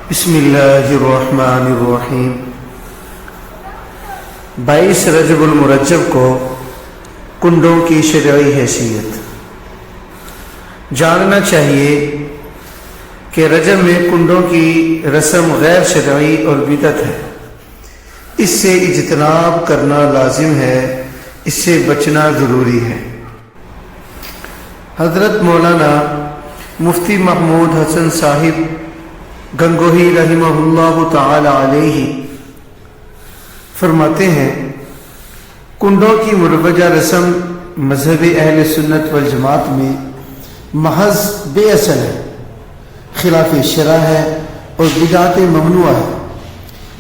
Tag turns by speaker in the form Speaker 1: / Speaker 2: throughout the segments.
Speaker 1: بسم اللہ الرحمن الرحیم۔ 22 رجب المرجب کو کنڈوں کی شرعی حیثیت۔ جاننا چاہیے کہ رجب میں کنڈوں کی رسم غیر شرعی اور بدعت ہے، اس سے اجتناب کرنا لازم ہے، اس سے بچنا ضروری ہے۔ حضرت مولانا مفتی محمود حسن صاحب گنگوہی رحمہ اللہ تعالی علیہ فرماتے ہیں، کنڈوں کی مروجہ رسم مذہب اہل سنت والجماعت میں محض بے اصل ہے، خلاف شرع ہے اور بدعت ممنوع ہے،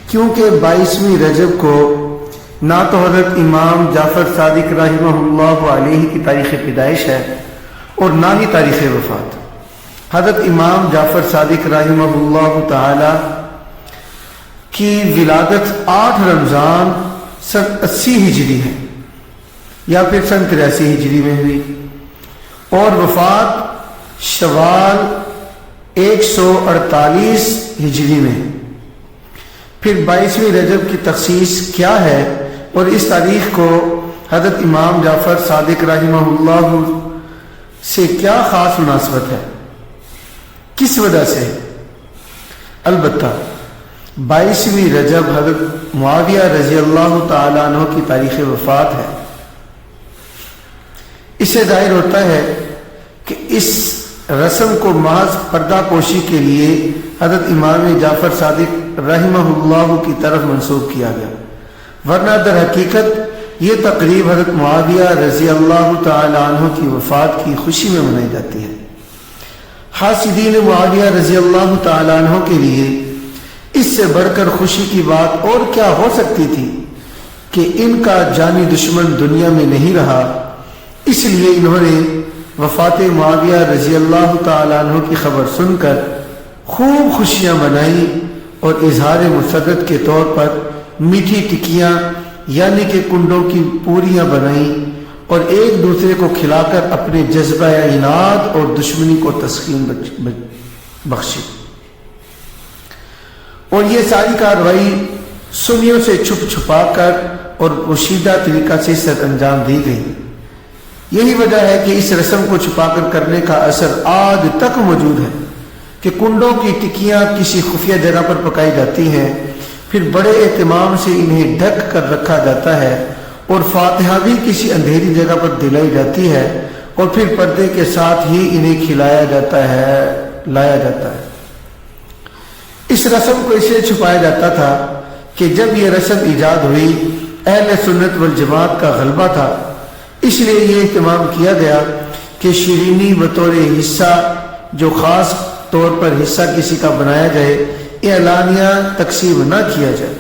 Speaker 1: کیونکہ 22ویں رجب کو نہ تو حضرت امام جعفر صادق رحمہ اللہ علیہ کی تاریخ پیدائش ہے اور نہ ہی تاریخ وفات۔ حضرت امام جعفر صادق رحمہ اللہ تعالی کی ولادت 8 رمضان سن 80 ہجری ہے یا پھر سن 83 ہجری میں ہوئی، اور وفات شوال 148 ہجری میں۔ پھر 22ویں رجب کی تخصیص کیا ہے اور اس تاریخ کو حضرت امام جعفر صادق رحمہ اللہ سے کیا خاص مناسبت ہے، کس وجہ سے؟ البتہ 22ویں رجب حضرت معاویہ رضی اللہ تعالیٰ عنہ کی تاریخ وفات ہے۔ اس سے ظاہر ہوتا ہے کہ اس رسم کو محض پردہ پوشی کے لیے حضرت امام جعفر صادق رحمہ اللہ کی طرف منسوب کیا گیا، ورنہ در حقیقت یہ تقریب حضرت معاویہ رضی اللہ تعالیٰ عنہ کی وفات کی خوشی میں منائی جاتی ہے۔ حاسدین معاویہ رضی اللہ تعالیٰ عنہ کے لیے اس سے بڑھ کر خوشی کی بات اور کیا ہو سکتی تھی کہ ان کا جانی دشمن دنیا میں نہیں رہا، اس لیے انہوں نے وفات معاویہ رضی اللہ تعالیٰ عنہ کی خبر سن کر خوب خوشیاں منائی اور اظہار مسرت کے طور پر میٹھی ٹکیاں یعنی کہ کنڈوں کی پوریاں بنائیں اور ایک دوسرے کو کھلا کر اپنے جذبہ عناد اور دشمنی کو تسکین بخشی، اور یہ ساری کارروائی سنیوں سے چھپ چھپا کر اور پوشیدہ طریقہ سے سر انجام دی گئی۔ یہی وجہ ہے کہ اس رسم کو چھپا کر کرنے کا اثر آج تک موجود ہے کہ کنڈوں کی ٹکیاں کسی خفیہ جگہ پر پکائی جاتی ہیں، پھر بڑے اہتمام سے انہیں ڈھک کر رکھا جاتا ہے اور فاتحہ بھی کسی اندھیری جگہ پر دلائی جاتی ہے، اور پھر پردے کے ساتھ ہی انہیں کھلایا جاتا ہے، لایا جاتا ہے۔ اس رسم کو اس لیے چھپایا جاتا تھا کہ جب یہ رسم ایجاد ہوئی اہل سنت والجماعت کا غلبہ تھا، اس لیے یہ اہتمام کیا گیا کہ شیرینی بطور حصہ جو خاص طور پر حصہ کسی کا بنایا جائے، اعلانیہ تقسیم نہ کیا جائے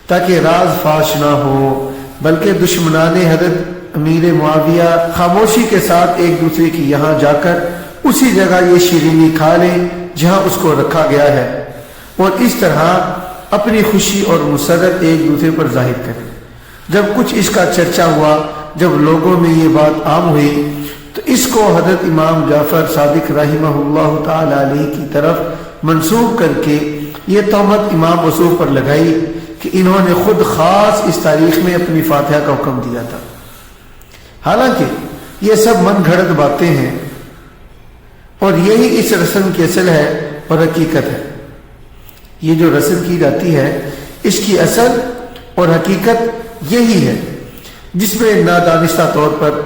Speaker 1: تاکہ راز فاش نہ ہو، بلکہ دشمنان حضرت امیر معاویہ خاموشی کے ساتھ ایک دوسرے کی یہاں جا کر اسی جگہ یہ شیرینی کھا لیں جہاں اس کو رکھا گیا ہے، اور اس طرح اپنی خوشی اور مسرت ایک دوسرے پر ظاہر کریں۔ جب کچھ اس کا چرچا ہوا، جب لوگوں میں یہ بات عام ہوئی، تو اس کو حضرت امام جعفر صادق رحمہ اللہ تعالی علیہ کی طرف منسوب کر کے یہ تہمت امام وصوف پر لگائی کہ انہوں نے خود خاص اس تاریخ میں اپنی فاتحہ کا حکم دیا تھا۔ حالانکہ یہ سب من گھڑت باتیں ہیں، اور یہی اس رسم کی اصل ہے اور حقیقت ہے۔ یہ جو رسم کی جاتی ہے اس کی اصل اور حقیقت یہی ہے، جس میں نادانستہ طور پر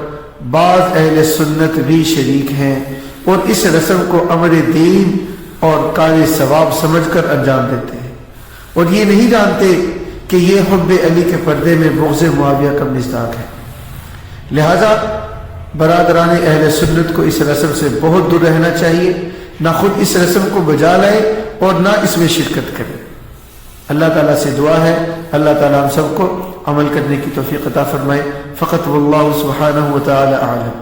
Speaker 1: بعض اہل سنت بھی شریک ہیں اور اس رسم کو امر دین اور کار ثواب سمجھ کر انجام دیتے ہیں، اور یہ نہیں جانتے کہ یہ حب علی کے پردے میں بغض معاویہ کا مصداق ہے۔ لہذا برادران اہل سنت کو اس رسم سے بہت دور رہنا چاہیے، نہ خود اس رسم کو بجا لائے اور نہ اس میں شرکت کرے۔ اللہ تعالیٰ سے دعا ہے اللہ تعالیٰ ہم سب کو عمل کرنے کی توفیق عطا فرمائے۔ فقط واللہ سبحانہ وتعالی اعلم۔